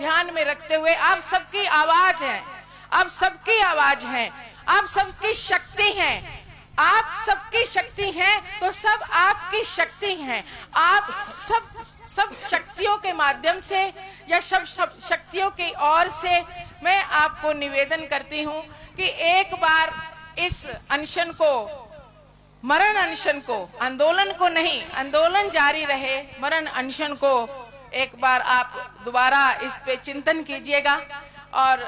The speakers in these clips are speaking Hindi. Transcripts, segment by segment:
ध्यान में रखते हुए आप सबकी आवाज है, आप सबकी आवाज है, आप सबकी शक्ति है, आप सबकी शक्ति है, तो सब आपकी शक्ति है। आप सब शक्तियों के माध्यम से या सब शक्तियों की ओर से मैं आपको निवेदन करती हूँ कि एक बार इस अनशन को, मरण अनशन को, आंदोलन को नहीं, आंदोलन जारी रहे, मरण अनशन को एक बार आप दोबारा इस पे चिंतन कीजिएगा। और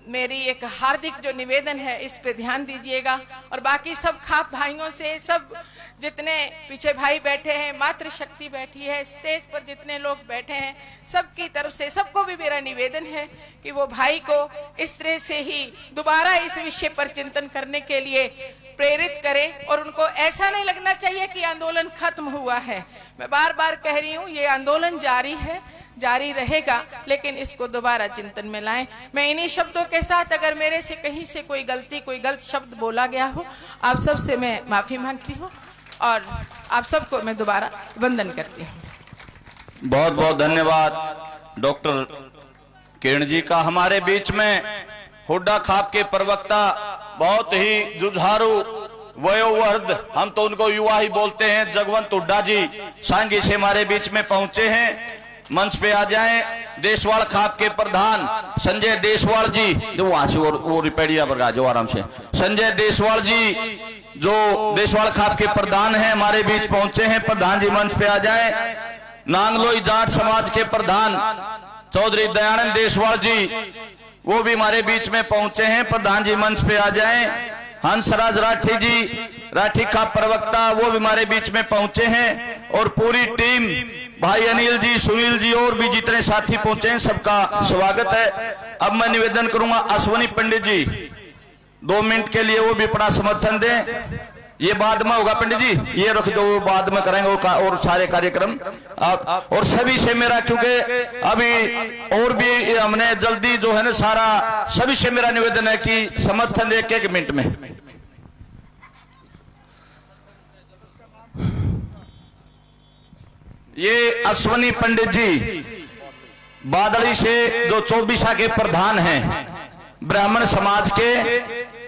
मेरी एक हार्दिक जो निवेदन है इस पे ध्यान दीजिएगा। और बाकी सब खाप भाइयों से, सब जितने पीछे भाई बैठे हैं, मातृशक्ति बैठी है, स्टेज पर जितने लोग बैठे हैं, सबकी तरफ से सबको भी मेरा निवेदन है कि वो भाई को इस तरह से ही दोबारा इस विषय पर चिंतन करने के लिए प्रेरित करें। और उनको ऐसा नहीं लगना चाहिए कि आंदोलन खत्म हुआ है। मैं बार बार कह रही हूँ, ये आंदोलन जारी है, जारी रहेगा, लेकिन इसको दोबारा चिंतन में लाएं। मैं इन्हीं शब्दों के साथ, अगर मेरे से कहीं से कोई गलत शब्द बोला गया हो, आप सब से मैं माफी मांगती हूँ और आप सबको मैं दोबारा वंदन करती हूँ। बहुत बहुत धन्यवाद डॉक्टर किरण जी का। हमारे बीच में हुड्डा खाप के प्रवक्ता, बहुत ही जुझारू वयोवृद्ध, हम तो उनको युवा ही बोलते हैं, जगवंत हुड्डा जी सांगी से हमारे बीच में पहुंचे हैं। मंच पे आ जाएं। देशवाल खाप के प्रधान संजय देशवाल जी, जो वहां से वो रिपेडिया पर जो आराम से, संजय देशवाल जी जो देशवाल खाप के प्रधान हैं, हमारे बीच पहुंचे हैं। प्रधान जी मंच पे आ जाएं। नांगलोई जाट समाज के प्रधान चौधरी दयानंद देशवाल जी, वो भी हमारे बीच में पहुंचे हैं। प्रधान जी मंच पे आ जाएं। हंसराज राठी जी, राठी खाप प्रवक्ता, वो भी हमारे बीच में पहुंचे हैं। और पूरी टीम, भाई अनिल जी, सुनील जी और भी जितने साथी पहुंचे हैं, सबका स्वागत है। अब मैं निवेदन करूंगा अश्वनी पंडित जी 2 मिनट के लिए वो भी अपना समर्थन दें। ये बाद में होगा पंडित जी, ये रख दो, बाद में करेंगे और सारे कार्यक्रम आप। और सभी से मेरा, क्योंकि अभी और भी हमने जल्दी जो है ना सारा, सभी से मेरा निवेदन है कि समर्थन दे 1 मिनट में। ये अश्वनी पंडित जी बादली से, जो 24 के प्रधान हैं ब्राह्मण समाज के,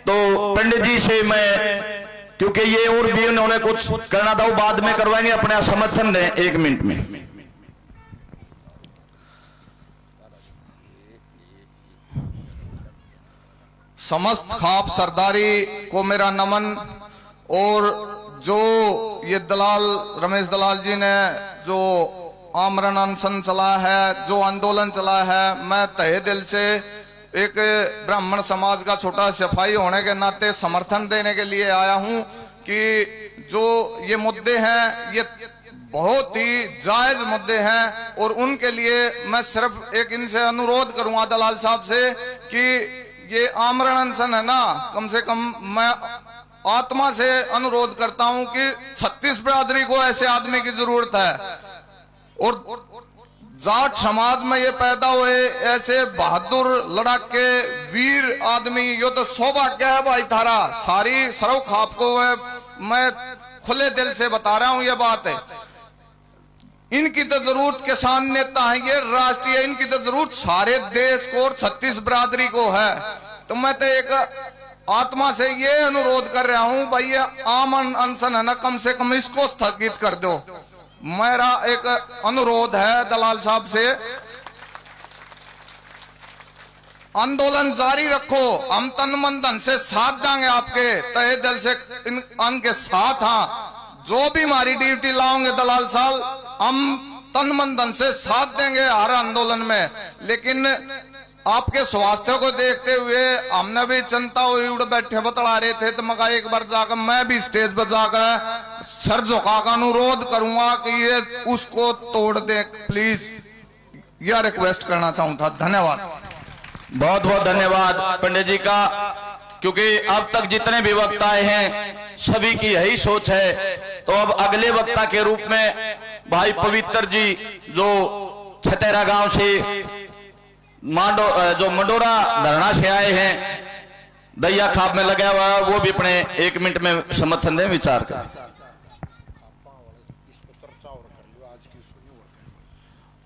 तो पंडित जी से मैं, क्योंकि ये और भी उन्होंने कुछ करना था, वो बाद में करवाएंगे, अपना समर्थन दें 1 मिनट में। समस्त खाप सरदारी को मेरा नमन। और जो ये दलाल रमेश दलाल जी ने जो आमरण अनशन चला है, जो आंदोलन चला है, मैं तहे दिल से एक ब्राह्मण समाज का छोटा सफाई होने के नाते समर्थन देने के लिए आया हूं कि जो ये मुद्दे हैं, ये बहुत ही जायज मुद्दे हैं। और उनके लिए मैं सिर्फ एक इनसे अनुरोध करूंगा दलाल साहब से कि ये आमरण अनशन है ना, कम से कम मैं आत्मा से अनुरोध करता हूं कि 36 बिरादरी को ऐसे आदमी की जरूरत है। और जाट समाज में ये पैदा हुए ऐसे बहादुर लड़ाके वीर आदमी, यो तो सौभाग्य है भाई थारा। सारी सरव खाप को मैं खुले दिल से बता रहा हूं, ये बात है। इनकी तो जरूरत किसान नेता है, ये राष्ट्रीय, इनकी तो जरूरत सारे देश को और 36 बिरादरी को है। तो मैं तो एक आत्मा से ये अनुरोध कर रहा हूं, भाई ये आमरण अनशन है ना, कम से कम इसको स्थगित कर दो। मेरा एक अनुरोध है दलाल साहब से, आंदोलन जारी रखो, हम तन मन धन से साथ देंगे, आपके तहे दिल से इनके साथ। हाँ, जो भी हमारी ड्यूटी लाओगे दलाल साहब, हम तन मन धन से साथ देंगे हर आंदोलन में। लेकिन आपके स्वास्थ्य को देखते हुए हमने भी चिंता हुई, उड़ बैठे बतला रहे थे, तो मैं एक बार जाकर मैं भी स्टेज पर जाकर सर झुका का अनुरोध करूंगा कि ये उसको तोड़ दे प्लीज, यह रिक्वेस्ट करना चाहूं था। धन्यवाद। बहुत बहुत धन्यवाद पंडित जी का, क्योंकि अब तक जितने भी वक्ता आए हैं सभी की यही सोच है। तो अब अगले वक्ता के रूप में भाई पवित्र जी, जो छतेरा गांव से जो मंडोरा धरना से आए हैं, दैया खाप में लगा हुआ, वो भी अपने 1 मिनट में समर्थन दें, विचार कर।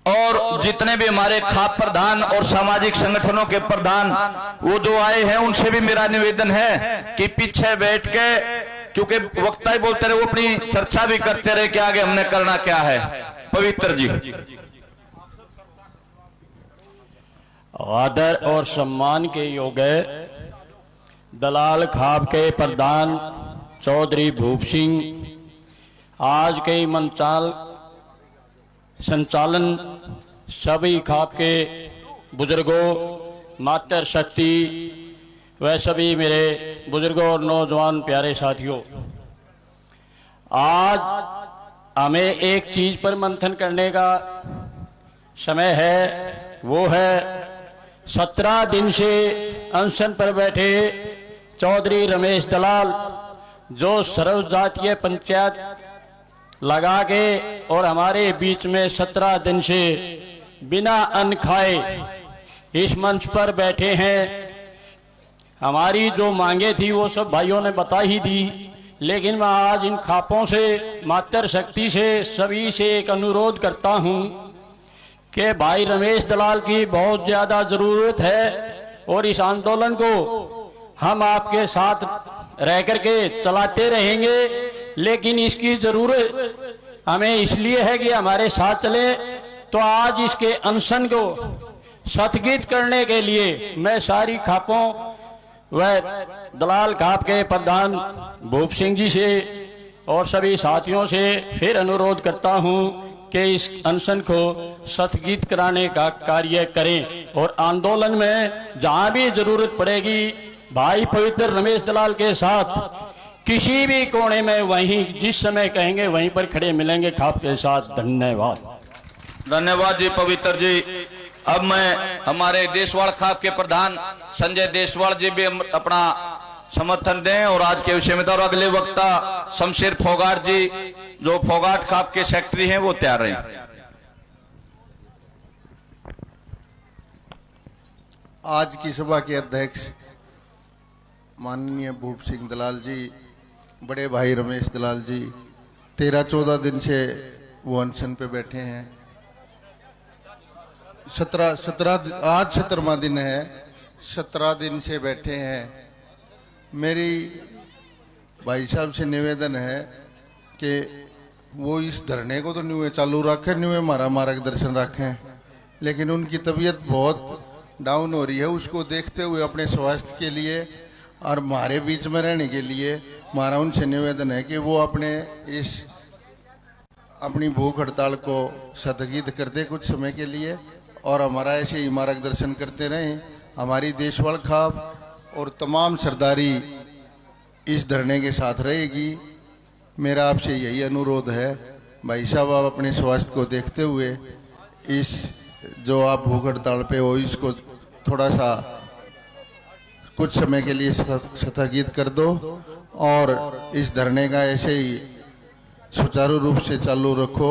और जितने भी हमारे खाप प्रधान और सामाजिक संगठनों के प्रधान वो जो आए हैं, उनसे भी मेरा निवेदन है कि पीछे बैठ के, क्योंकि वक्ता ही बोलते रहे, वो अपनी चर्चा भी करते रहे कि आगे हमने करना क्या है। पवित्र जी। आदर और सम्मान के योग्य दलाल खाप के प्रधान चौधरी भूप सिंह, आज के मंचाल संचालन सभी खाप के बुजुर्गों, मातृ शक्ति व सभी मेरे बुजुर्गों और नौजवान प्यारे साथियों, आज हमें एक चीज पर मंथन करने का समय है, वो है 17 दिन से अनशन पर बैठे चौधरी रमेश दलाल, जो सर्व जातीय पंचायत लगा के और हमारे बीच में 17 दिन से बिना अन्न खाए इस मंच पर बैठे हैं। हमारी जो मांगे थी वो सब भाइयों ने बता ही दी, लेकिन मैं आज इन खापों से, मातृ शक्ति से, सभी से एक अनुरोध करता हूं कि भाई रमेश दलाल की बहुत ज्यादा जरूरत है और इस आंदोलन को हम आपके साथ रह करके चलाते रहेंगे, लेकिन इसकी जरूरत हमें इसलिए है कि हमारे साथ चले। तो आज इसके अनशन को स्थगित करने के लिए मैं सारी खापों व दलाल खाप के प्रधान भूप सिंह जी से और सभी साथियों से फिर अनुरोध करता हूं कि इस अनशन को स्थगित कराने का कार्य करें और आंदोलन में जहां भी जरूरत पड़ेगी भाई पवित्र रमेश दलाल के साथ किसी भी कोने में, वहीं जिस समय कहेंगे वहीं पर खड़े मिलेंगे खाप के साथ। धन्यवाद। धन्यवाद जी पवित्र जी। अब मैं हमारे देशवाड़ खाप के प्रधान संजय देशवाड़ जी भी अपना समर्थन दें और आज के विषय में, और अगले वक्ता शमशेर फोगाट जी जो फोगाट खाप के सेक्रेटरी हैं वो तैयार हैं। आज की सभा के अध्यक्ष माननीय भूप सिंह दलाल जी, बड़े भाई रमेश दलाल जी 13-14 दिन से वो अनशन पे बैठे हैं। 17 आज 17वां दिन है, 17 दिन से बैठे हैं। मेरी भाई साहब से निवेदन है कि वो इस धरने को तो न्यूए चालू रखें, न्यूए हमारा मार्गदर्शन रखें, लेकिन उनकी तबीयत बहुत डाउन हो रही है। उसको देखते हुए अपने स्वास्थ्य के लिए और हमारे बीच में रहने के लिए हमारा उनसे निवेदन है कि वो अपनी भूख हड़ताल को स्थगित कर दे कुछ समय के लिए और हमारा ऐसे ही मार्गदर्शन करते रहें। हमारी देशवाड़ खाप और तमाम सरदारी इस धरने के साथ रहेगी। मेरा आपसे यही अनुरोध है भाई साहब, आप अपने स्वास्थ्य को देखते हुए इस जो आप भूख हड़ताल पे हो इसको थोड़ा सा कुछ समय के लिए स्थगित कर दो और इस धरने का ऐसे ही सुचारू रूप से चालू रखो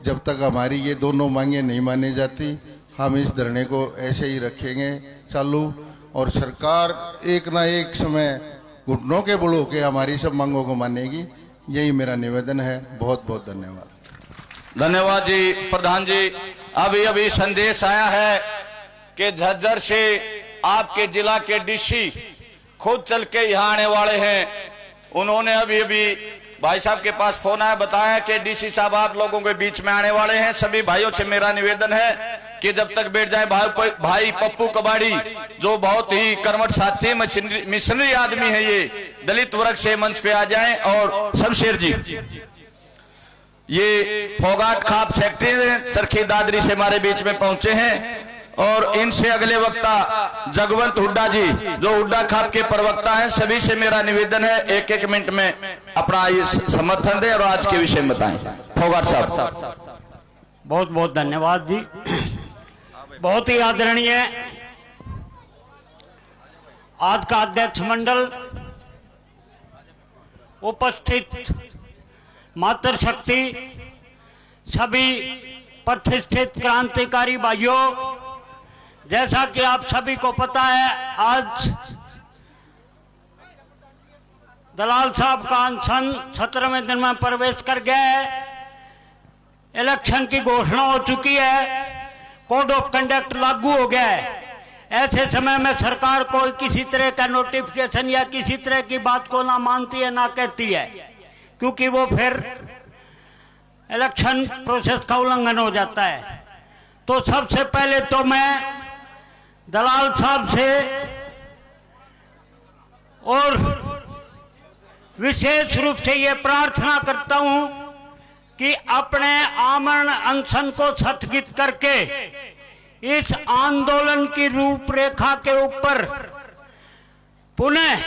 जब तक हमारी ये दोनों मांगे नहीं मानी जाती। हम इस धरने को ऐसे ही रखेंगे चालू और सरकार एक ना एक समय घुटनों के बल होकर हमारी सब मांगों को मानेगी। यही मेरा निवेदन है। बहुत बहुत धन्यवाद। धन्यवाद जी प्रधान जी। अभी संदेश आया है कि झज्जर से आपके जिला के डीसी खुद चल के यहाँ आने वाले हैं। उन्होंने अभी भाई साहब के पास फोन आया, बताया कि डीसी साहब आप लोगों के बीच में आने वाले हैं। सभी भाइयों से मेरा निवेदन है कि जब तक बैठ जाए भाई पप्पू कबाड़ी जो बहुत ही कर्मठ साथी मिशनरी आदमी है, ये दलित वर्ग से मंच पे आ जाएं। और शमशेर जी ये फोगाट खाप सेक्रेटरी चरखी दादरी से हमारे बीच में पहुंचे हैं और इनसे अगले वक्ता जगवंत हुड्डा जी जो हुड्डा खाप के प्रवक्ता हैं। सभी से मेरा निवेदन है एक एक मिनट में अपना ये समर्थन दें और आज के विषय में बताएं। फोगाट साहब। बहुत बहुत धन्यवाद जी। बहुत ही आदरणीय आज का अध्यक्ष मंडल, उपस्थित मातृ शक्ति, सभी प्रतिष्ठित क्रांतिकारी भाइयों, जैसा कि आप सभी को पता है आज दलाल साहब का अनशन 17वें दिन में प्रवेश कर गया है। इलेक्शन की घोषणा हो चुकी है। कोड ऑफ कंडक्ट लागू हो गया है, ऐसे समय में सरकार कोई किसी तरह का नोटिफिकेशन या किसी तरह की बात को ना मानती है ना कहती है, क्योंकि वो फिर इलेक्शन प्रोसेस का उल्लंघन हो जाता है। तो सबसे पहले तो मैं दलाल साहब से और विशेष रूप से ये प्रार्थना करता हूं कि अपने आमरण अनशन को स्थगित करके इस आंदोलन की रूपरेखा के ऊपर पुनः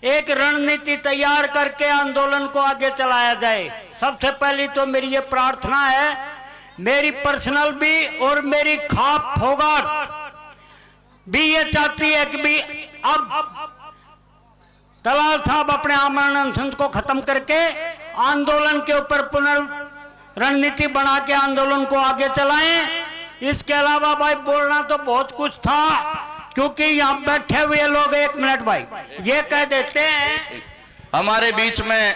एक रणनीति तैयार करके आंदोलन को आगे चलाया जाए। सबसे पहली तो मेरी ये प्रार्थना है, मेरी पर्सनल भी और मेरी खाप फौगात भी ये चाहती है कि भी अब दलाल साहब अपने आमरण अनशन को खत्म करके आंदोलन के ऊपर पुनर्रणनीति बना के आंदोलन को आगे चलाएं। इसके अलावा भाई बोलना तो बहुत कुछ था, क्योंकि यहाँ बैठे हुए लोग, एक मिनट भाई, ये कह देते हैं हमारे बीच में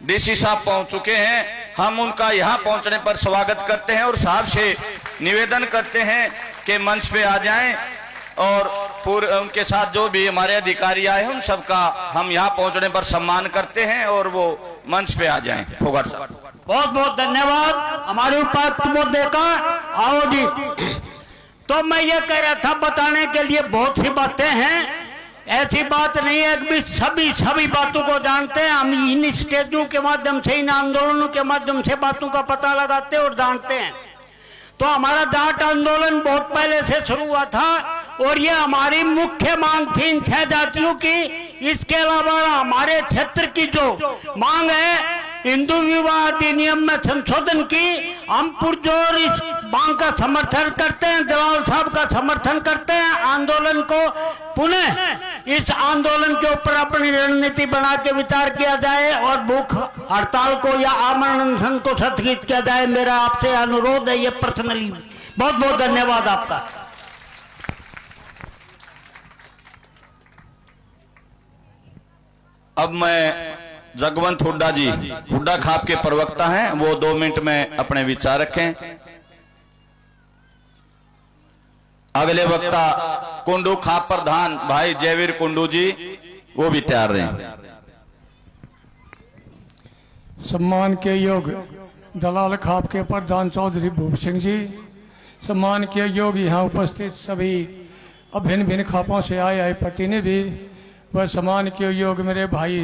डीसी साहब पहुंच चुके हैं, हम उनका यहाँ पहुंचने पर स्वागत करते हैं और साहब से निवेदन करते हैं कि मंच पे आ जाएं और पूरे उनके साथ जो भी हमारे अधिकारी आए हैं उन सबका हम यहाँ पहुंचने पर सम्मान करते हैं और वो मंच पे आ जाएं। फोगाट साहब बहुत बहुत धन्यवाद हमारे उपायुक्त महोदय का। आओ जी। तो मैं ये कह रहा था, बताने के लिए बहुत सी बातें हैं, ऐसी बात नहीं है कि सभी बातों को जानते हैं। हम इन स्टेजों के माध्यम से, इन आंदोलनों के माध्यम से बातों का पता लगाते और जानते हैं। तो हमारा जाट आंदोलन बहुत पहले से शुरू हुआ था और ये हमारी मुख्य मांग थी इन 6 जातियों की। इसके अलावा हमारे क्षेत्र की जो मांग है हिंदू विवाह अधिनियम में संशोधन की, हम पुरजोर इस मांग का समर्थन करते हैं, दलाल साहब का समर्थन करते हैं। आंदोलन को पुनः इस आंदोलन के ऊपर अपनी रणनीति बना के विचार किया जाए और भूख हड़ताल को या आमरण अनशन को स्थगित किया जाए, मेरा आपसे अनुरोध है ये पर्सनली। बहुत बहुत धन्यवाद आपका। अब मैं जगवंत हुड्डा जी, हुड्डा खाप के प्रवक्ता हैं, वो 2 मिनट में अपने विचार रखें। अगले वक्ता कुंडू खाप प्रधान भाई जयवीर कुंडू जी, वो भी तैयार रहे। सम्मान के योग्य दलाल खाप के प्रधान चौधरी भूप सिंह जी, सम्मान के योग्य यहाँ उपस्थित सभी भिन्न भिन्न खापों से आए प्रतिनिधि, वह सम्मान के योग्य मेरे भाई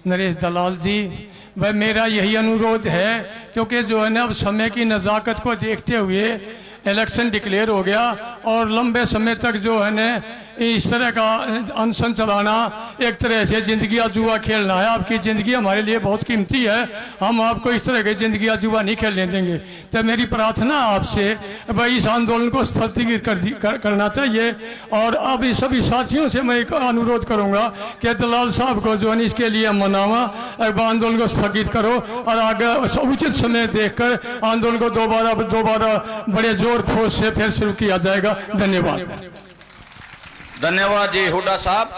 नरेश दलाल जी, वह मेरा यही अनुरोध है, क्योंकि जो है ना अब समय की नज़ाकत को देखते हुए इलेक्शन डिक्लेयर हो गया और लंबे समय तक जो है ना इस तरह का अनशन चलाना एक तरह से जिंदगी जुआ खेलना है। आपकी ज़िंदगी हमारे लिए बहुत कीमती है, हम आपको इस तरह की जिंदगी जुआ नहीं खेलने देंगे। तो मेरी प्रार्थना आपसे भाई इस आंदोलन को स्थगित करना चाहिए। और अब इस सभी साथियों से मैं एक अनुरोध करूंगा कि दलाल साहब को जो है इसके लिए मनावा, आंदोलन को स्थगित करो और आगे उचित समय देखकर आंदोलन को दोबारा बड़े जोर खोज से फिर शुरू किया जाएगा। धन्यवाद। धन्यवाद जी हुड्डा साहब।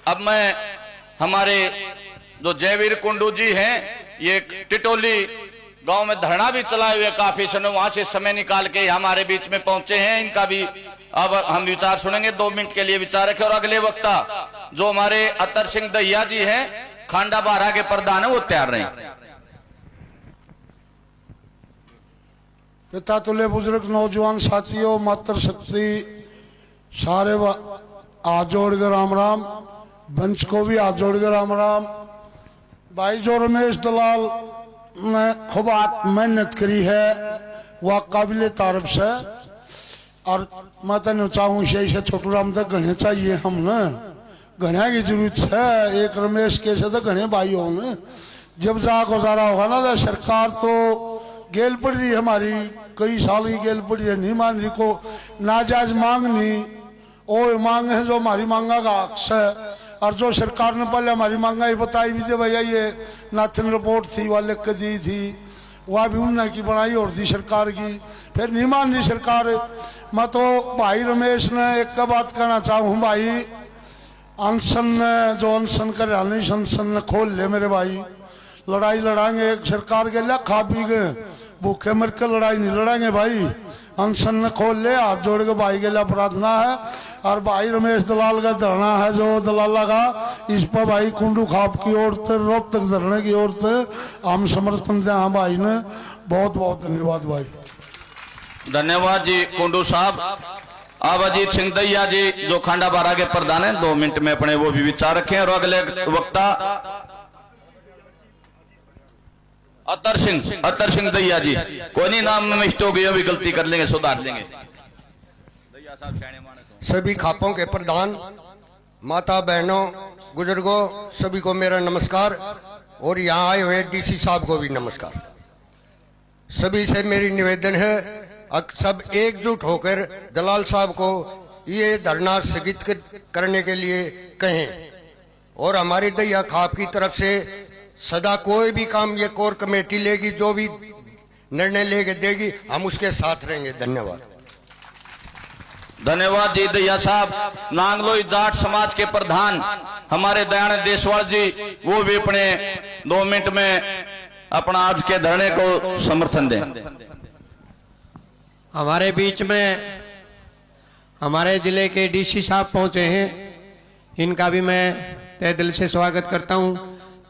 अब मैं हमारे जो जयवीर कुंडू जी हैं, ये टिटोली गांव में धरना भी चलाए हुए काफी समय, वहां से समय निकाल के हमारे बीच में पहुंचे हैं। इनका भी अब हम विचार सुनेंगे, 2 मिनट के लिए विचार रखें। और अगले वक्ता जो हमारे अतर सिंह दहिया जी हैं, खांडा बारह के प्रधान है, वो तैयार रहे। पिता तुल्य बुजुर्ग नौजवान साथियों, मातृशक्ति सारे हाथ जोड़ कर राम राम, वंश को भी हाथ जोड़ कर राम राम। भाई जो रमेश दलाल ने खूब मेहनत करी है वह काबिल तारीफ से, और मैं तो चाहूँ से छोटू राम तक घने चाहिए, हम न घने की जरूरत है। एक रमेश के से तो घने भाई हो न, जब जा गुजारा होगा ना तो सरकार तो गेल पड़ रही है हमारी, कई साल की गेल पड़ी है, नहीं मान रही को नाजायज मांग नहीं, और मांग है जो हमारी मांगा का हक है। और जो सरकार ने पहले हमारी मांगा ही बताई भी थी, भैया ये नाथन रिपोर्ट थी वह लिख के दी थी, वह भी उन्होंने की बनाई और थी सरकार की, फिर नहीं मान रही सरकार। मैं तो भाई रमेश ने एक का बात कहना चाहूँ, भाई अनशन ने जो अनशन कर अनशन ने खोल ले मेरे भाई, लड़ाई लड़ाएंगे एक सरकार के लिए, खा पी गए भूखे मर के लड़ाई नहीं लड़ाएंगे भाई। अनशन खोल ले। हाथ जोड़ के भाई के लिए प्रार्थना है। और भाई रमेश दलाल का धरना है जो दलाला का, इस पर भाई कुंडू खाप की ओर से, रोहतक धरने की ओर से हम समर्थन दें। हाँ भाई ने बहुत बहुत धन्यवाद भाई। धन्यवाद जी कुंडू साहब। अब अजीत सिंह दैया जी जो खांडा बारा के प्रधान है, 2 मिनट में अपने वो भी विचार रखें। और अगले वक्ता अतर सिंह दैया जी। कोई नहीं, नाम में मिस्टेक हो गई, अभी गलती कर लेंगे, सुधार लेंगे। सभी खापों के प्रधान, माता बहनों, बुजुर्गों, सभी को मेरा नमस्कार। और यहाँ आए हुए डीसी साहब को भी नमस्कार। सभी से मेरी निवेदन है, सब एकजुट होकर दलाल साहब को ये धरना स्थगित करने के लिए कहें। और हमारी दैया खाप की तरफ से सदा कोई भी काम ये कोर कमेटी लेगी, जो भी निर्णय लेके देगी, हम उसके साथ रहेंगे। धन्यवाद। धन्यवाद जी दैया साहब। नांगलोई जाट समाज के प्रधान हमारे दयानंद देशवाल जी, वो भी अपने 2 मिनट में अपना आज के धरने को समर्थन दें। हमारे बीच में हमारे जिले के डीसी साहब पहुंचे हैं, इनका भी मैं तहे दिल से स्वागत करता हूं।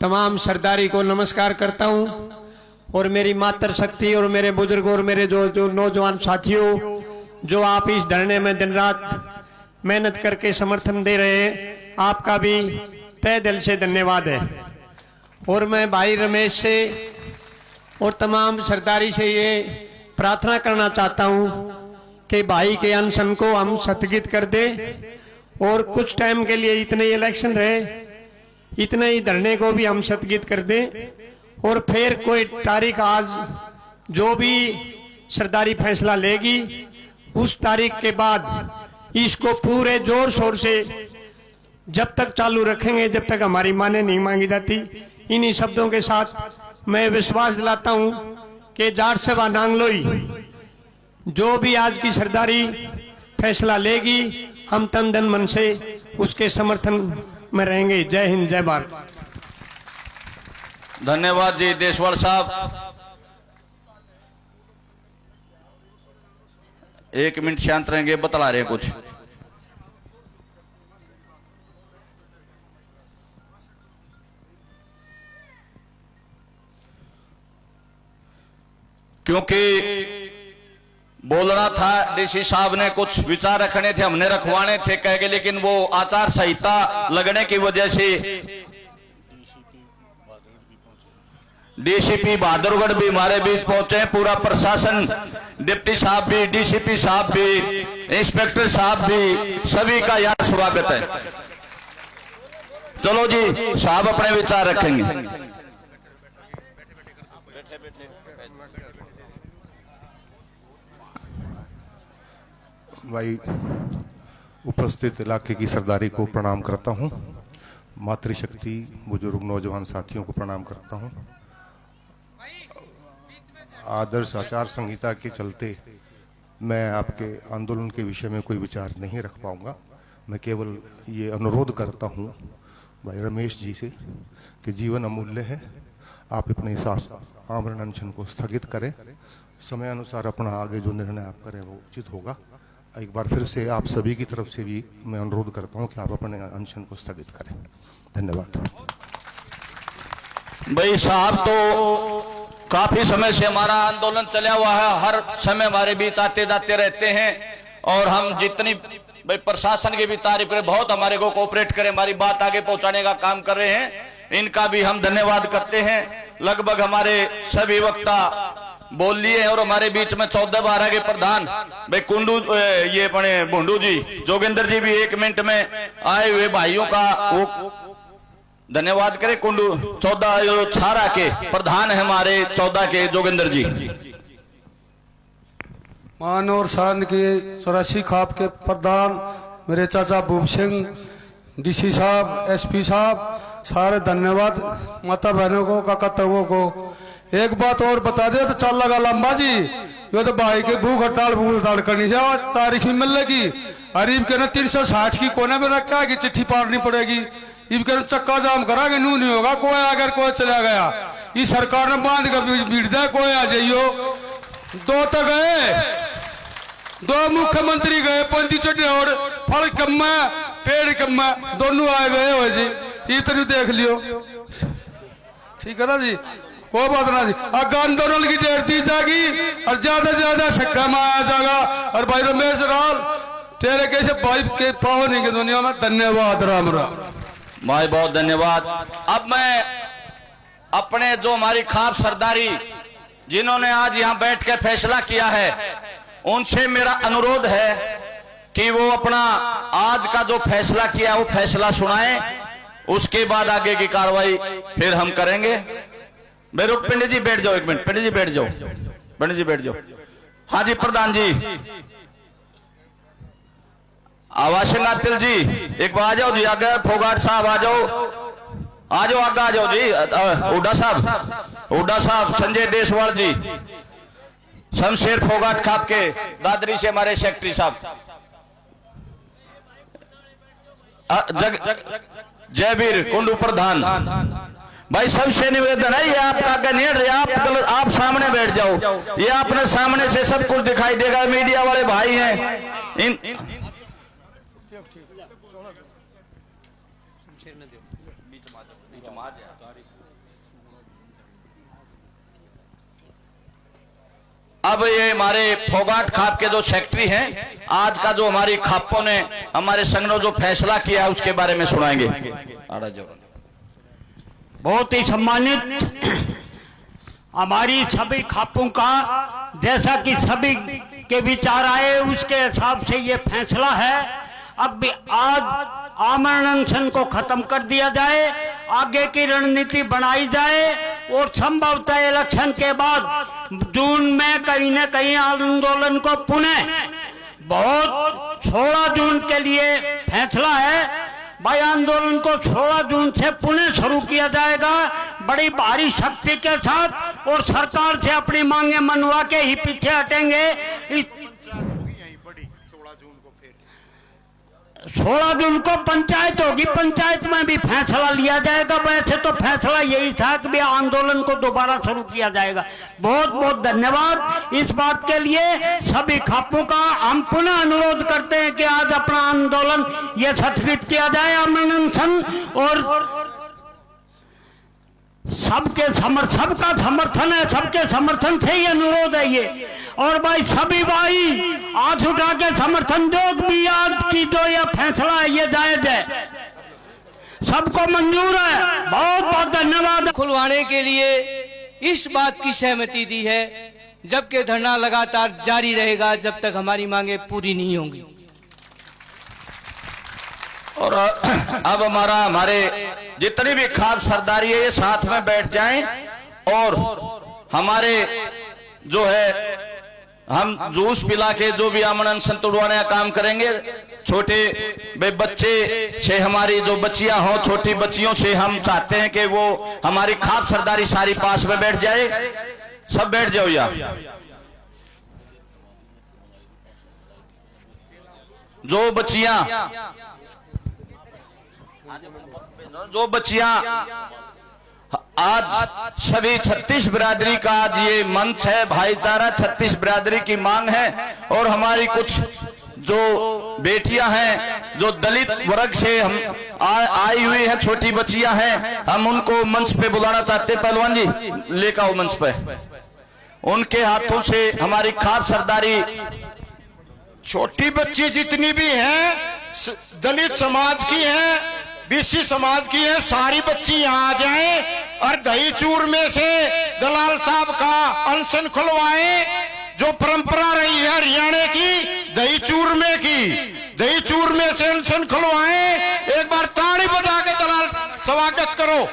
तमाम सरदारी को नमस्कार करता हूं। और मेरी मातृशक्ति और मेरे बुजुर्गों और मेरे जो नौजवान साथियों, जो आप इस धरने में दिन रात मेहनत करके समर्थन दे रहे हैं, आपका भी तहे दिल से धन्यवाद है। और मैं भाई रमेश से और तमाम सरदारी से ये प्रार्थना करना चाहता हूं कि भाई के अनशन को हम स्थगित कर दें। और कुछ टाइम के लिए इतने इलेक्शन रहे, इतने ही धरने को भी हम स्थगित कर दें। और फिर कोई तारीख, आज जो भी सरदारी फैसला लेगी, उस तारीख के बाद इसको पूरे जोर शोर से जब तक चालू रखेंगे, जब तक हमारी माने नहीं मांगी जाती। इन्हीं शब्दों के साथ मैं विश्वास दिलाता हूं कि जाट सभा नांगलोई जो भी आज की सरदारी फैसला लेगी, हम तन धन मन से उसके समर्थन में रहेंगे। जय हिंद, जय भारत। धन्यवाद जी देशवाल साहब। 1 मिनट शांत रहेंगे, बतला रहे कुछ। क्योंकि बोलना था, डीसी साहब ने कुछ विचार रखने थे, हमने रखवाने थे कह के, लेकिन वो आचार संहिता लगने की वजह से डीसीपी बहादुरगढ़ भी हमारे बीच पहुंचे। पूरा प्रशासन, डिप्टी साहब भी, डीसीपी साहब भी, इंस्पेक्टर साहब भी, सभी का यहाँ स्वागत है। चलो जी, साहब अपने विचार रखेंगे। भाई उपस्थित इलाके की सरदारी को प्रणाम करता हूं। मातृशक्ति, बुजुर्ग, नौजवान साथियों को प्रणाम करता हूं। आदर्श आचार संहिता के चलते मैं आपके आंदोलन के विषय में कोई विचार नहीं रख पाऊंगा। मैं केवल ये अनुरोध करता हूं भाई रमेश जी से कि जीवन अमूल्य है, आप अपने आमरण अनशन को स्थगित करें। समय अनुसार अपना आगे जो निर्णय आप करें वो उचित होगा। एक बार फिर से आप सभी की तरफ से भी मैं अनुरोध करता हूं कि आप अपने अनशन को स्थगित करें। धन्यवाद। भाई साहब तो काफी समय से हमारा आंदोलन चला हुआ है, हर समय हमारे बीच आते जाते रहते हैं। और हम जितनी भाई प्रशासन की भी तारीफ करें, बहुत हमारे को कोऑपरेट करें, हमारी बात आगे पहुंचाने का काम कर रहे हैं, इनका भी हम धन्यवाद करते हैं। लगभग हमारे सभी वक्ता बोल लिए। और हमारे बीच में 14-12 के प्रधान भाई कुंडू, ये अपने भुंडू जी, जोगिंदर जी भी 1 मिनट में आए हुए भाइयों का वो धन्यवाद करें। कुंडू 14 छारा के प्रधान है हमारे, 14 के जोगिंदर जी। मान और शान के 84 खाप के प्रधान मेरे चाचा भूप सिंह, डीसी साहब, एसपी साहब, सारे धन्यवाद। माता बहनों को, काका तवों को एक बात और बता दे तो चल लगा लंबा जी, ये तो भाई के भूख हड़ताल करनी से तारीख भी मिल लगी। अरीब के ना 360 की कोने में रखा है कि चिट्ठी पाड़नी पड़ेगी। इब के चक्का जाम करा के नू नहीं होगा, कोई अगर कोई चला गया, ये सरकार ने बांध कर बीट दिया, कोई आ जाइयो। 2 तो गए, दो मुख्यमंत्री गए पंती चढ़ने और फल कम पेड़ कम दोनों आए गए हो जी, इतनी देख लियो, ठीक है ना जी, कोई बात ना जी। अगर आंदोलन की डेट दी जाएगी और ज्यादा से ज्यादा छक्का मारा जाएगा। और भाई रमेश राल तेरे कैसे भाई के पाओ नहीं की दुनिया में, धन्यवाद राम राम भाई, बहुत धन्यवाद। अब मैं अपने जो हमारी खाप सरदारी जिन्होंने आज यहाँ बैठ के फैसला किया है, उनसे मेरा अनुरोध है कि वो अपना आज का जो फैसला किया वो फैसला सुनाएं, उसके बाद आगे की कार्रवाई फिर हम करेंगे। मेरे पंडित जी बैठ जाओ, एक मिनट पंडित जी बैठ जाओ, पंडित जी बैठ जाओ। हाँ जी प्रधान जी, आवासिंग आतिल जी एक बार आ जाओ जी, आगे फोगाट साहब आ जाओ, आ जाओ आगे आ जाओ जी, हुड्डा साहब, संजय देशवाल जी, शमशेर फोगाट खाप के दादरी से हमारे सेक्रेटरी साहब, जयवीर कुंडू प्रधान। भाई सबसे निवेदन है, ये आपका आगे नहीं रहे, आप सामने बैठ जाओ, ये आपने सामने से सब कुछ दिखाई देगा, मीडिया वाले भाई हैं। अब ये हमारे फोगाट खाप के जो सेक्रेटरी हैं, आज का जो हमारी खापों ने हमारे संघ ने जो फैसला किया है उसके बारे में सुनाएंगे। बहुत ही सम्मानित हमारी सभी खापों का, जैसा कि सभी के विचार आए उसके हिसाब से ये फैसला है। अब भी आज आमरण अनशन को खत्म कर दिया जाए, आगे की रणनीति बनाई जाए और संभवतः इलेक्शन के बाद जून में कहीं न कहीं आंदोलन को पुनः बहुत 16 जून के लिए फैसला है भाई, आंदोलन को 16 जून से पुनः शुरू किया जाएगा बड़ी भारी शक्ति के साथ, और सरकार से अपनी मांगे मनवा के ही पीछे हटेंगे। 16 जून को पंचायत होगी, पंचायत में भी फैसला लिया जाएगा। वैसे तो फैसला यही था कि आंदोलन को दोबारा शुरू किया जाएगा। बहुत बहुत धन्यवाद इस बात के लिए सभी खापों का। हम पुनः अनुरोध करते हैं कि आज अपना आंदोलन ये स्थगित किया जाए, आमरण अनशन, और सबका समर्थन है, सबके समर्थन से ही अनुरोध है ये। और भाई सभी भाई आज उठा के समर्थन दो भी आज की जो यह फैसला है ये जायज है, सबको मंजूर है। बहुत बहुत धन्यवाद। खुलवाने के लिए इस बात की सहमति दी है, जबकि धरना लगातार जारी रहेगा जब तक हमारी मांगे पूरी नहीं होंगी। और अब हमारे जितनी भी खाप सरदारी है ये साथ में बैठ जाएं, और हमारे जो है हम जूस पिला के जो भी आमरण अनशन तोड़वाने का काम करेंगे। छोटे बच्चे से हमारी जो बच्चियां हो, छोटी बच्चियों से हम चाहते हैं कि वो हमारी खाप सरदारी सारी पास में बैठ जाए। सब बैठ जाओ यार, जो बच्चियां आज सभी 36 बिरादरी का आज ये मंच है, भाईचारा 36 बिरादरी की मांग है। और हमारी कुछ जो बेटियां हैं जो दलित वर्ग से हम आई हुई हैं, छोटी बच्चियां हैं, हम उनको मंच पे बुलाना चाहते हैं। पहलवान जी लेकर आओ मंच पे, उनके हाथों से हमारी खाप सरदारी। छोटी बच्ची जितनी भी हैं दलित समाज की हैं, बीसी समाज की है, सारी बच्ची यहाँ आ जाएं और दही चूर में से दलाल साहब का अनशन खुलवाएं। जो परंपरा रही है हरियाणा की दही चूर में से अनशन खुलवाएं। एक बार ताड़ी बजा के दलाल स्वागत करो।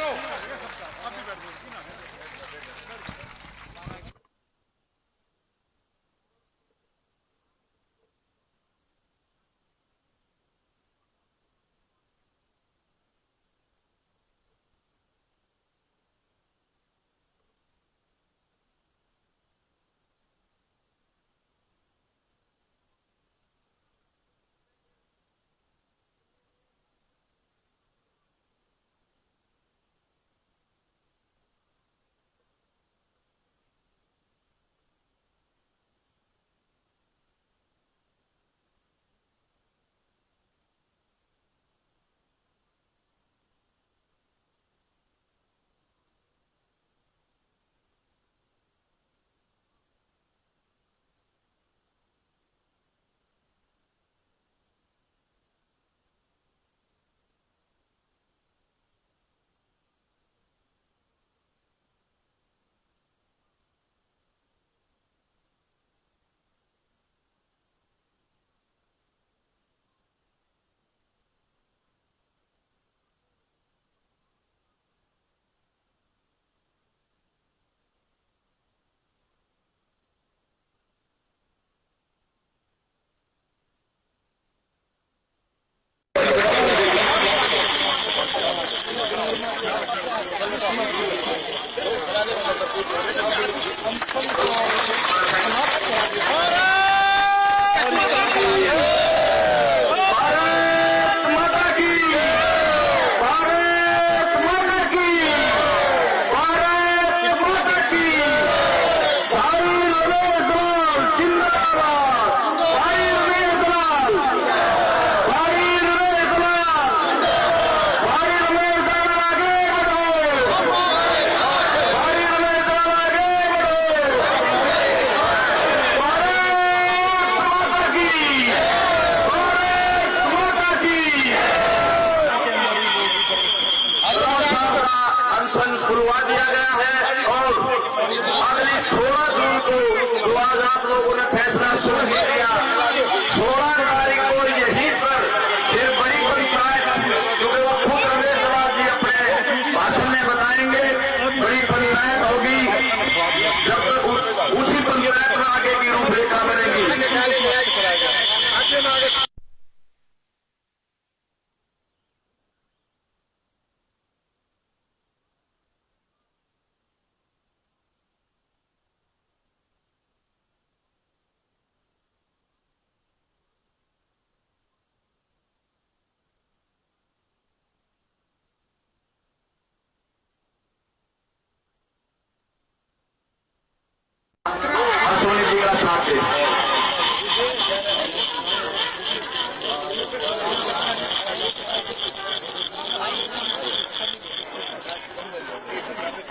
सोनी जी का साथ दे।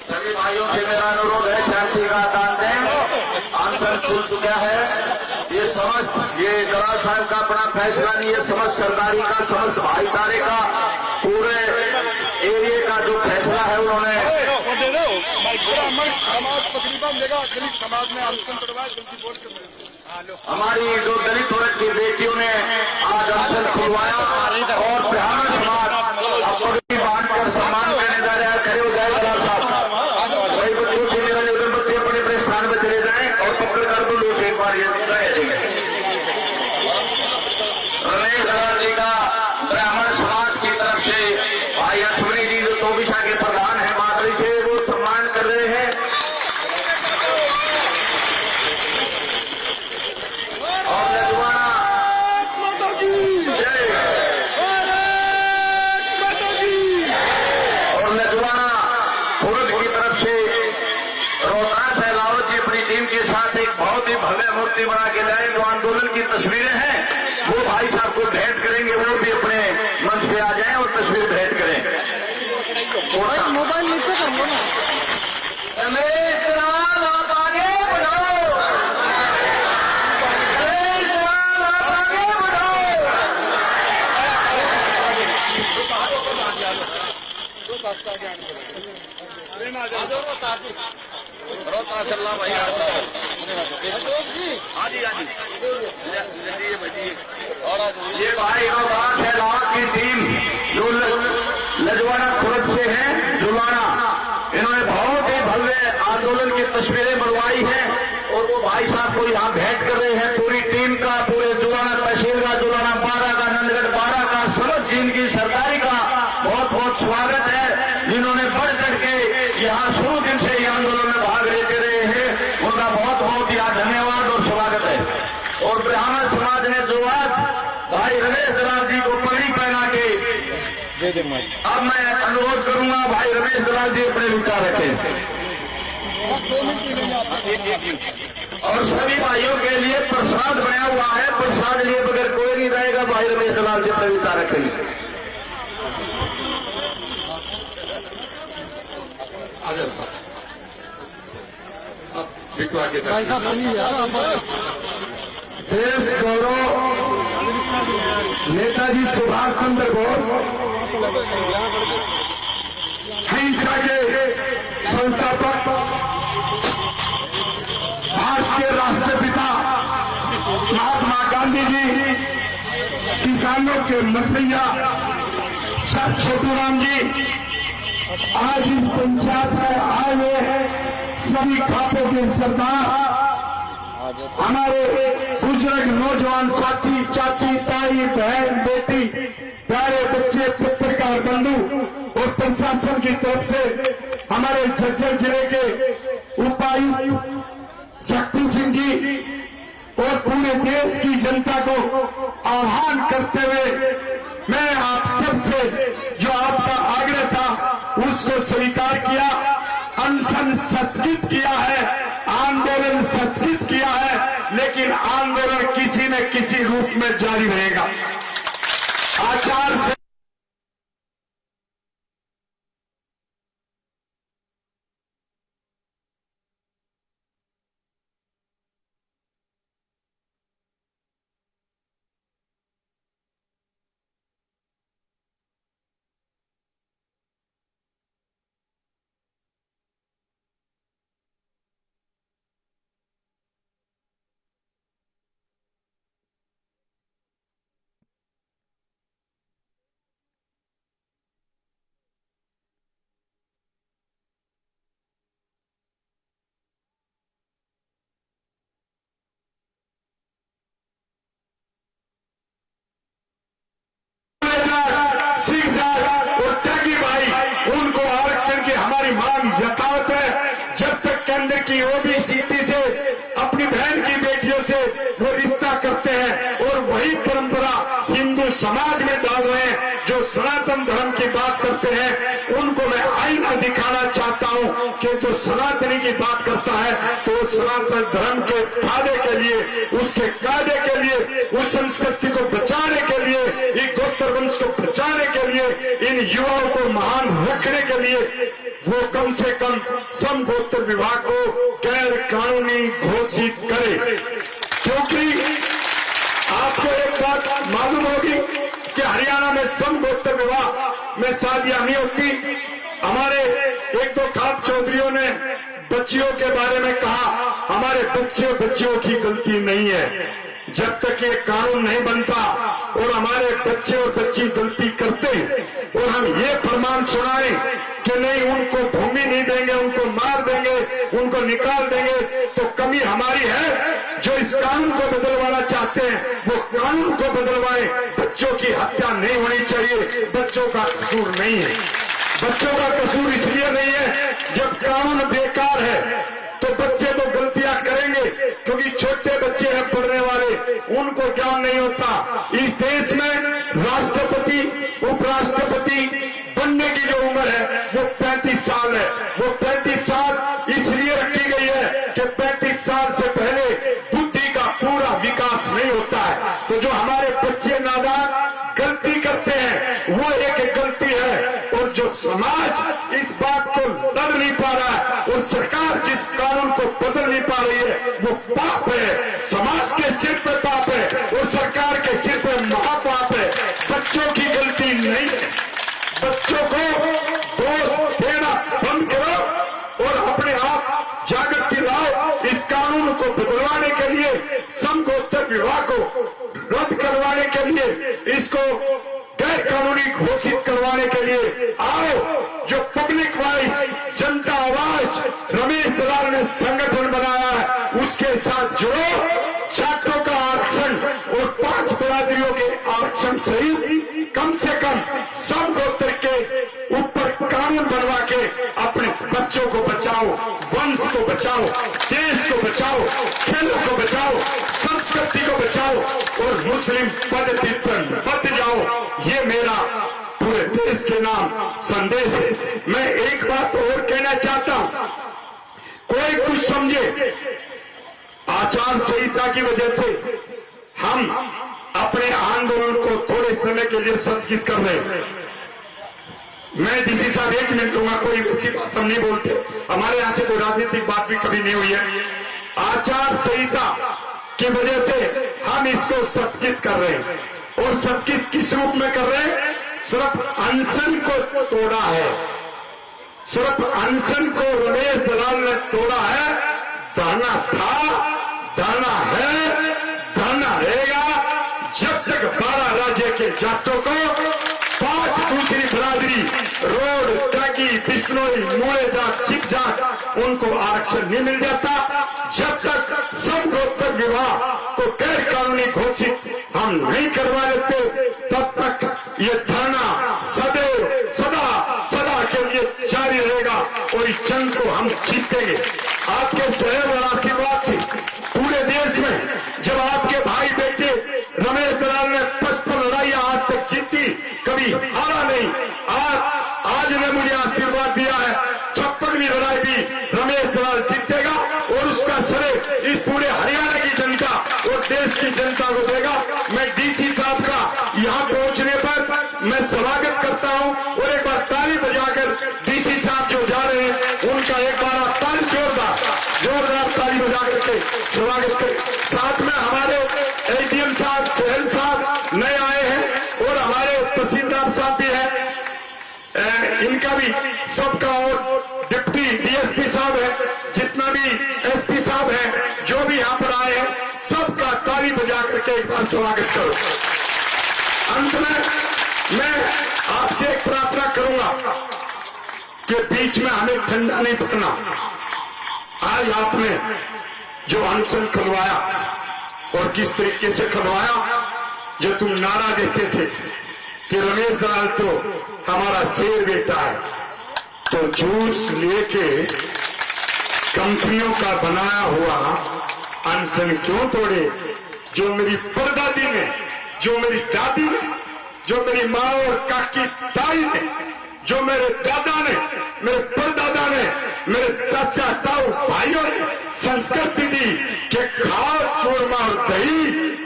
सभी भाइयों से मेरा अनुरोध है, शांति का दान दें। आंसर खुल चुका है। ये समस्त, ये दलाल साहब का अपना फैसला नहीं है, समस्त सरदारी का, समस्त भाईचारे का, पूरे एरिया का जो फैसला है उन्होंने हमारी जो दलित वर्ग की बेटियों ने आज अनशन खुलवाया और ब्राह्मण समाज पगड़ी बांधकर सम्मान करने जा रहा है। खड़े हो जाए दलाल साहब, वही बच्चों से मेरा निवेदन, बच्चे अपने अपने स्थान में चले जाएं और पकड़ कर दो लोग एक बार ये देंगे। रमेश दलाल जी का ब्राह्मण समाज की तरफ से भाई अश्विनी जी जो चौबीसा के प्रधान है मादरी से, वो सम्मान कर रहे हैं। भव्य मूर्ति बना के लाए, जो आंदोलन की तस्वीरें हैं वो भाई साहब को भेंट करेंगे, वो भी अपने मंच पे आ जाएं और तस्वीर भेंट करें। मोबाइल नीचे कर लो ना। रमेश दलाल आप आगे बढ़ो, रमेश दलाल आप आगे बढ़ो। चलना भाई, ये भाई आवाज है लाहौर की टीम जो लजवाना खुर्द से है, जुलाना, इन्होंने बहुत ही भव्य आंदोलन की तस्वीरें बनवाई हैं और वो भाई साहब को यहाँ भेंट कर रहे हैं। पूरी टीम का, पूरे जुलाना तहसील का, जुलाना 12 का, नंदगढ़ 12 का, समस्त जिनकी सरदारी का बहुत बहुत स्वागत है, जिन्होंने बढ़ चढ़ के यहाँ शुरू दिन से ये आंदोलन में भाग लेते रहे हैं, उनका बहुत बहुत यहाँ धन्यवाद और स्वागत है। और ब्राह्मण समाज ने जो आज भाई रमेश दलाल जी को पगड़ी पहना के, अब मैं अनुरोध करूंगा भाई रमेश दलाल जी अपने विचार रखें और सभी भाइयों के लिए प्रसाद बनाया हुआ है, प्रसाद लिए बगैर कोई नहीं रहेगा। भाई रमेश दलाल जी अपने विचार रखेंगे। देश गौरव नेताजी सुभाष चंद्र बोस, अहिंसा के संस्थापक, भारत के राष्ट्रपिता महात्मा गांधी जी, किसानों के मसैया सर छोटूराम जी आज इस पंचायत में आए हुए सभी खापों के सरदार, हमारे बुजुर्ग नौजवान साथी, चाची, ताई, बहन, बेटी, प्यारे बच्चे, पत्रकार बंधु और प्रशासन की तरफ से हमारे झज्जर जिले के उपायुक्त शक्ति सिंह जी और पूरे देश की जनता को आह्वान करते हुए मैं आप सबसे जो आपका आग्रह था उसको स्वीकार किया, अनशन स्थगित किया है, आंदोलन स्थगित किया है, लेकिन आंदोलन किसी न किसी रूप में जारी रहेगा। आचार से अंदर की ओबीसी से अपनी बहन की बेटियों से वो रिश्ता करते हैं और वही परंपरा हिंदू समाज में डाल रहे हैं। जो सनातन धर्म की बात करते हैं उनको मैं आईना दिखाना चाहता हूं कि जो सनातनी की बात करता है तो सनातन धर्म के फायदे के लिए, उसके कायदे के लिए, उस संस्कृति को बचाने के लिए, इन गोत्र वंश को बचाने के लिए, इन युवाओं को महान रखने के लिए वो कम से कम समगोत्र विवाह को गैर कानूनी घोषित करे। क्योंकि आपको एक बात मालूम होगी कि हरियाणा में समगोत्र विवाह में शादियां नहीं होती। हमारे एक दो खाप चौधरियों ने बच्चियों के बारे में कहा, हमारे बच्चियों की गलती नहीं है। जब तक ये कानून नहीं बनता और हमारे बच्चे और बच्ची गलती करते और हम ये फरमान सुनाएं कि नहीं उनको भूमि नहीं देंगे, उनको मार देंगे, उनको निकाल देंगे, तो कमी हमारी है। जो इस कानून को बदलवाना चाहते हैं वो कानून को बदलवाएं। बच्चों की हत्या नहीं होनी चाहिए, बच्चों का कसूर नहीं है। बच्चों का कसूर इसलिए नहीं है, जब कानून बेकार है तो बच्चे तो गलतियां करेंगे, क्योंकि छोटे बच्चे हैं पढ़ने वाले, उनको ज्ञान नहीं होता। इस देश में राष्ट्रपति, उपराष्ट्रपति बनने की जो उम्र है वो 35 साल है। वो 35 साल इसलिए रखी गई है कि 35 साल से पहले बुद्धि का पूरा विकास नहीं होता है। तो जो हमारे बच्चे नादान गलती करते हैं वो एक गलती है, और जो समाज इस बात को लड़ नहीं पा रहा है और सरकार जिस कानून को बदल नहीं पा रही है वो पाप है। समाज के सिर पर पाप है और सरकार के सिर पर महापाप है। बच्चों की गलती नहीं है। बच्चों को दोष देना बंद करो और अपने आप जागृति लाओ। इस कानून को बदलवाने के लिए, समगोत्र विवाह को रद्द करवाने के लिए, इसको गैर कानूनी घोषित करवाने के लिए आओ। जो पब्लिक वॉइस, जनता आवाज रमेश दलाल ने संगठन बनाया है उसके साथ जुड़ो। छात्रों का आरक्षण और 5 बिरादरियों के आरक्षण सहित कम से कम समगोत्र के ऊपर कानून बनवा के अपने बच्चों को बचाओ, वंश को बचाओ, देश को बचाओ, खेलों को बचाओ, संस्कृति को बचाओ और मुस्लिम पद्धति पर बच जाओ। ये मेरा पूरे देश के नाम संदेश है। मैं एक बात और कहना चाहता हूं, कोई कुछ समझे आचार संहिता की वजह से हम अपने आंदोलन को थोड़े समय के लिए स्थगित कर रहे हैं। मैं डीसी साहब 1 मिनट दूंगा, कोई किसी बात हम नहीं बोलते, हमारे यहां से कोई राजनीतिक बात भी कभी नहीं हुई है। आचार संहिता की वजह से हम इसको स्थगित कर रहे हैं और स्थगित किस रूप में कर रहे हैं? सिर्फ अनशन को तोड़ा है, सिर्फ अनशन को रमेश दलाल ने तोड़ा है। धरना था, धरना है, धरना रहेगा जब तक 12 राज्य के जाटों को 5 दूसरी बिरादरी रोड, टाकी, बिश्नोई, मूले जाट, सिख जाट उनको आरक्षण नहीं मिल जाता। जब तक समगोत्र विवाह को गैर कानूनी घोषित हम नहीं करवा लेते तब तक ये धरना सदैव सदा के लिए जारी रहेगा और इस जंग को हम जीतेंगे। आपके सहयोग और आशीर्वाद से पूरे देश में जब आपके भाई बेटे रमेश दलाल ने 55 लड़ाइयां आज तक जीती, कभी हारा नहीं। आज ने मुझे आशीर्वाद दिया है 56वीं लड़ाई भी रमेश दलाल जीतेगा और उसका श्रेय इस पूरे हरियाणा की जनता और देश की जनता को देगा। मैं डीसी साहब का यहां पहुंचने पर मैं स्वागत करता हूं और एक बार ताली बजाकर डीसी साहब जो जा रहे हैं उनका एक बार ताली जोरदार ताली बजा करके स्वागत करें। साथ में हमारे एडीएम साहब, चहल साहब नए आए हैं और हमारे तहसीलदार साहब भी हैं, इनका भी सबका, और डिप्टी डीएसपी साहब है, जितना भी एसपी साहब है, जो भी यहाँ पर आए हैं सबका ताली बजा करके एक बार स्वागत करो। अंत में मैं आपसे एक प्रार्थना करूंगा कि बीच में हमें ठंडा नहीं पकना। आज आपने जो अनशन खुलवाया और किस तरीके से खुलवाया, जो तुम नारा देते थे कि रमेश दलाल तो हमारा शेर बेटा है, तो जूस लेके कंपनियों का बनाया हुआ अनशन क्यों तोड़े? जो मेरी परदादी ने, जो मेरी दादी ने, जो मेरी माँ और काकी ताई ने, जो मेरे दादा ने, मेरे परदादा ने, मेरे चाचा ताऊ भाइयों ने संस्कृति दी कि खाओ चूरमा और दही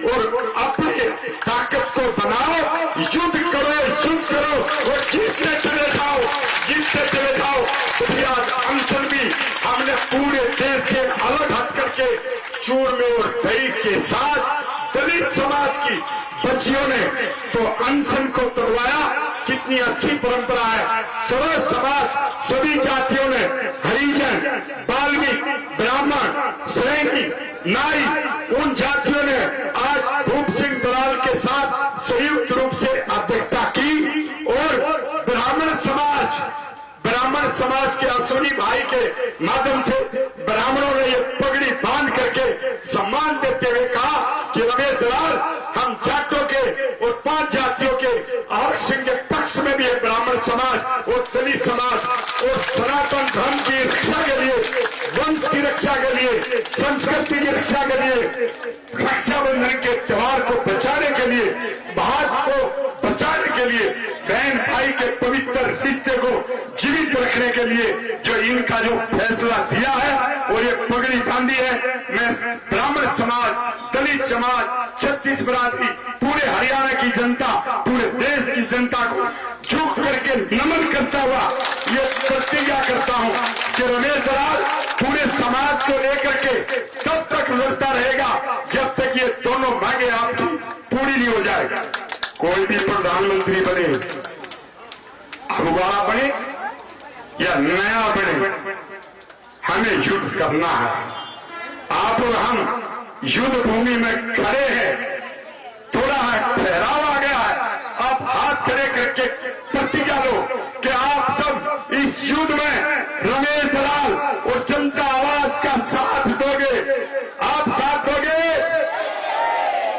और अपनी ताकत को बनाओ, युद्ध करो, युद्ध करो और जीतते चले जाओ, जीतते चले जाओ। तो आज अनशन भी हमने पूरे देश से अलग हट करके चूरमे और दही के साथ दलित समाज की बच्चियों ने तो अनशन को तोड़वाया। कितनी अच्छी परंपरा है। सर्व समाज, सभी जातियों ने, हरिजन, बाल्मीक, ब्राह्मण, सैनी, नाई, उन जातियों ने आज भूप सिंह दलाल के साथ संयुक्त रूप से अध्यक्षता की और ब्राह्मण समाज के अश्विनी भाई के माध्यम से ब्राह्मणों ने ये पगड़ी बांध करके सम्मान देते हुए कहा कि रमेश दलाल, हम जाटों के और 5 जातियों के आरक्षण के पक्ष में भी है। ब्राह्मण समाज और दलित समाज और सनातन धर्म की रक्षा के लिए, वंश की रक्षा के लिए, संस्कृति की रक्षा के लिए, रक्षाबंधन के त्योहार को बचाने के लिए, भारत को बचाने के लिए, बहन भाई के पवित्र रिश्ते को जीवित रखने के लिए जो इनका जो फैसला दिया है और ये पगड़ी बांधी है, मैं ब्राह्मण समाज, दलित समाज, छत्तीस बिरादरी, पूरे हरियाणा की जनता, पूरे देश की जनता को झुक करके नमन करता हुआ ये प्रतिज्ञा करता हूं कि रमेश दलाल पूरे समाज को लेकर के तब तक लड़ता रहेगा जब तक ये दोनों मांगे आपकी पूरी नहीं हो जाए। कोई भी प्रधानमंत्री बने, अगुवाड़ा बने या नया बने, हमें युद्ध करना है। आप और हम युद्ध भूमि में खड़े हैं, थोड़ा है ठहराव आ गया है, आप हाथ खड़े करके प्रतिज्ञा लो कि आप सब इस युद्ध में रमेश दलाल और जनता आवाज का साथ दोगे। आप साथ दोगे?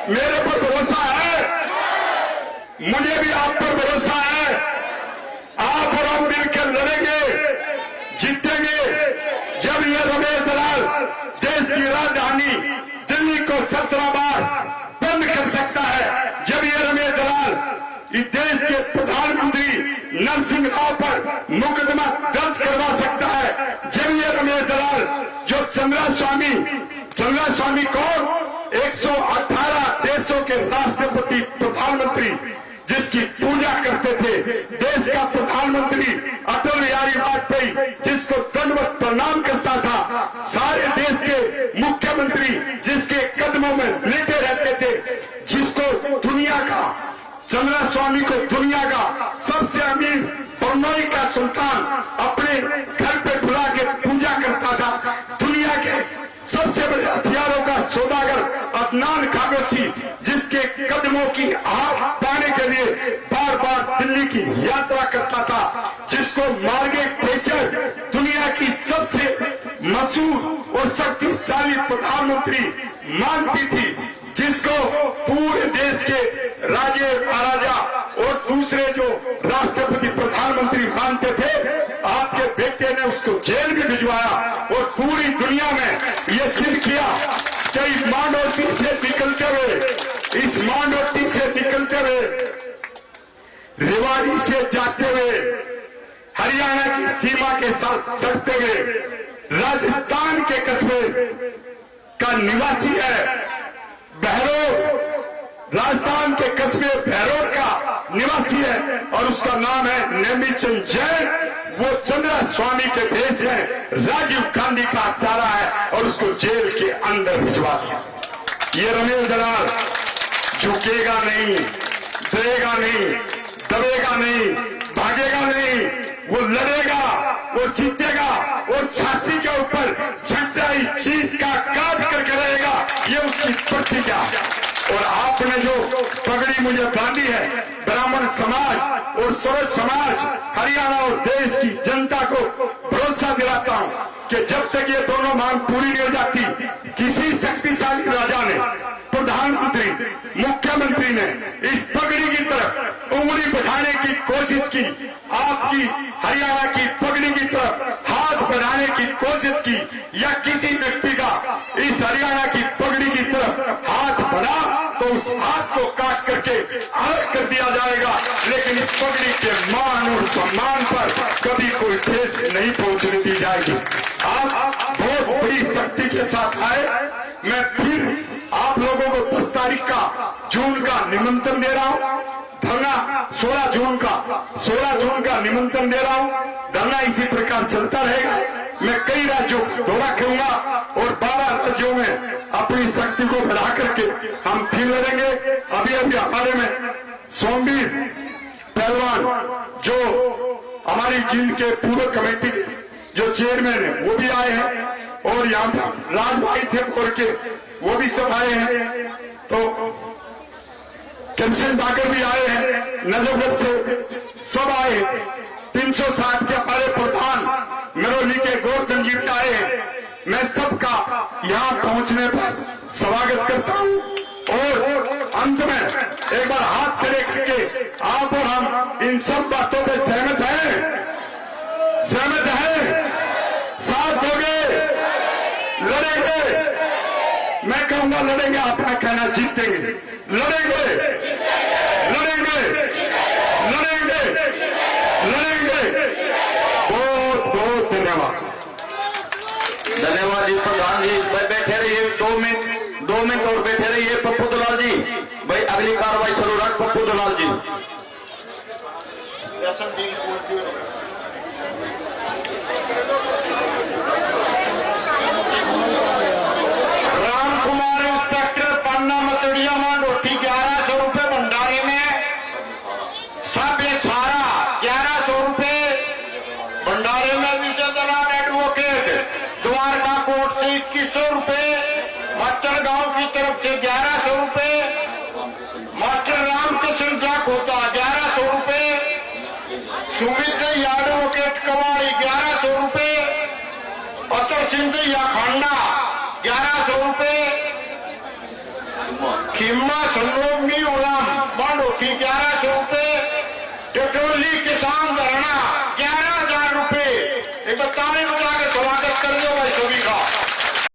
मेरे पर भरोसा है, मुझे भी आप पर भरोसा है। आप और हम मिलकर लड़ेंगे, जीतेंगे। जब ये रमेश दलाल देश की राजधानी दिल्ली को 17 बार बंद कर सकता है, जब ये रमेश दलाल इस देश के प्रधानमंत्री नरसिंह राव पर मुकदमा दर्ज करवा सकता है, जब ये रमेश दलाल जो चंद्रा स्वामी कौन, 118 देशों के राष्ट्रपति प्रधानमंत्री जिसकी पूजा करते थे, देश का प्रधानमंत्री अटल बिहारी वाजपेयी जिसको दंडवत प्रणाम करता था, सारे देश के मुख्यमंत्री जिसके कदमों में लेटे रहते थे, जिसको दुनिया का, चंद्रा स्वामी को दुनिया का सबसे अमीर बरनोई का सुल्तान अपने घर पे बुला के पूजा करता था, दुनिया के सबसे बड़े हथियारों का सौदागर अदनान कागोसी जिसके कदमों की आह पाने के लिए बार बार दिल्ली की यात्रा करता था, जिसको मार्गरेट थैचर दुनिया की सबसे मशहूर और शक्तिशाली प्रधानमंत्री मानती थी, जिसको पूरे देश के राजे महाराजा और दूसरे जो राष्ट्रपति प्रधानमंत्री मानते थे, आपके बेटे ने उसको जेल भी भिजवाया और पूरी दुनिया में ये सिद्ध किया कि मांडोटी से निकलते हुए, इस मांडोटी से निकलते हुए, रेवाड़ी से जाते हुए, हरियाणा की सीमा के साथ सटते हुए, राजस्थान के कस्बे का निवासी है, बहरोड, राजस्थान के कस्बे बहरोड का निवासी है और उसका नाम है नेमीचंद जैन। वो चंद्रा स्वामी के भेष में राजीव गांधी का हत्यारा है और उसको जेल के अंदर भिजवा दिया। ये रमेश दलाल झुकेगा नहीं, डरेगा नहीं, दबेगा नहीं, भागेगा नहीं, वो लड़ेगा, वो जीतेगा और छाती के ऊपर झंडाई चीज का काट करके रहेगा। ये उसकी प्रतिज्ञा। और आपने जो पगड़ी मुझे बांधी है, ब्राह्मण समाज और सर्व समाज, हरियाणा और देश की जनता को भरोसा दिलाता हूं कि जब तक ये दोनों मांग पूरी नहीं हो जाती, किसी शक्तिशाली राजा ने, प्रधानमंत्री, मुख्यमंत्री ने इस पगड़ी की तरफ उंगली बढ़ाने की कोशिश की, आपकी हरियाणा की पगड़ी की तरफ हाथ बढ़ाने की कोशिश की, काट करके अलग कर दिया जाएगा, लेकिन इस पगड़ी के मान और सम्मान पर कभी कोई ठेस नहीं पहुंचने दी जाएगी। आप बहुत बड़ी शक्ति के साथ आए। मैं फिर आप लोगों को 10 तारीख का जून का निमंत्रण दे रहा हूं। धरना 16 जून का निमंत्रण दे रहा हूं। धरना इसी प्रकार चलता रहेगा। मैं कई राज्यों का दौरा करूंगा और 12 राज्यों में अपनी शक्ति को बढ़ा करके हम फिर लड़ेंगे। अभी हमारे में सोमवीर पहलवान जो हमारी जींद के पूर्व कमेटी के जो चेयरमैन है वो भी आए हैं, और यहाँ पर राजभाई थे बोर के, वो भी सब आए हैं। तो कैंसिल डाकर भी आए हैं, नजफगढ़ से सब आए हैं। 360 के हमारे प्रधान मेरोली के गोवर्धन जी भी आए हैं। मैं सबका यहाँ पहुंचने पर स्वागत करता हूँ। और अंत में एक बार हाथ खड़े करके आप और हम इन सब बातों पे सहमत हैं? साथ दोगे? लड़ेंगे? मैं कहूंगा लड़ेंगे, आप क्या कहना? जीतेंगे? लड़ेंगे? बहुत बहुत धन्यवाद। धन्यवाद जी प्रधान जी। भाई बैठे रहिए 2 मिनट और बैठे रहिए। पप्पू दलाल जी भाई अगली कार्रवाई शुरू रख। पप्पू दलाल जी। राम कुमार इंस्पेक्टर पन्ना मतड़िया मांडोठी 1100 रुपए भंडारे में। सब छारा 1100 रुपए भंडारे में। विजय दलाल एडवोकेट द्वारका कोर्ट से 2100 रुपए। मच्चर गांव की तरफ से 1100 रुपए। मास्टर रामकृष्ण जाखोता 1100 रुपए। सुमित एडवोकेट कवाड़ी 1100 रुपए। अतर सिंह खांडा 1100 रुपए। खिम्मा सन्नोमी उलाम बांडोटी 1100 रुपए। टेटोली किसान धरना 11,000 रुपए। एक ताली बजा के स्वागत कर दो भाई सभी का।